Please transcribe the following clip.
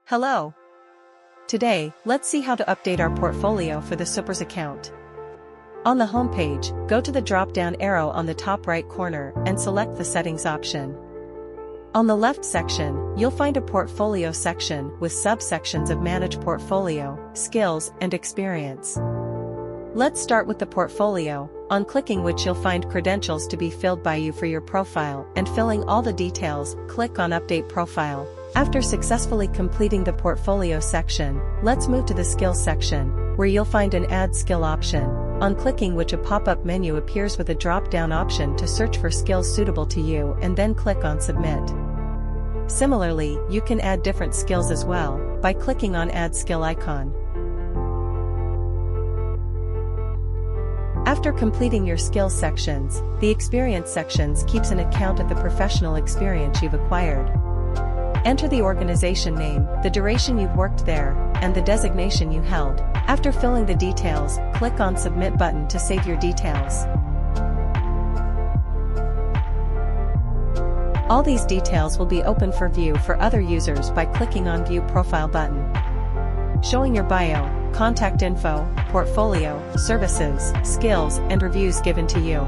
Hello. Today, let's see how to update our portfolio for the Sooprs account. On the homepage, go to the drop-down arrow on the top right corner and select the Settings option. On the left section, you'll find a Portfolio section with subsections of Manage Portfolio, Skills, and Experience. Let's start with the portfolio, on clicking which you'll find credentials to be filled by you for your profile, and filling all the details, click on Update Profile. After successfully completing the portfolio section, let's move to the Skills section, where you'll find an Add Skill option, on clicking which a pop-up menu appears with a drop-down option to search for skills suitable to you and then click on Submit. Similarly, you can add different skills as well, by clicking on Add Skill icon. After completing your skills sections, the experience sections keeps an account of the professional experience you've acquired. Enter the organization name, the duration you've worked there, and the designation you held. After filling the details, click on Submit button to save your details. All these details will be open for view for other users by clicking on View Profile button. Showing your bio, contact info, portfolio, services, skills, and reviews given to you.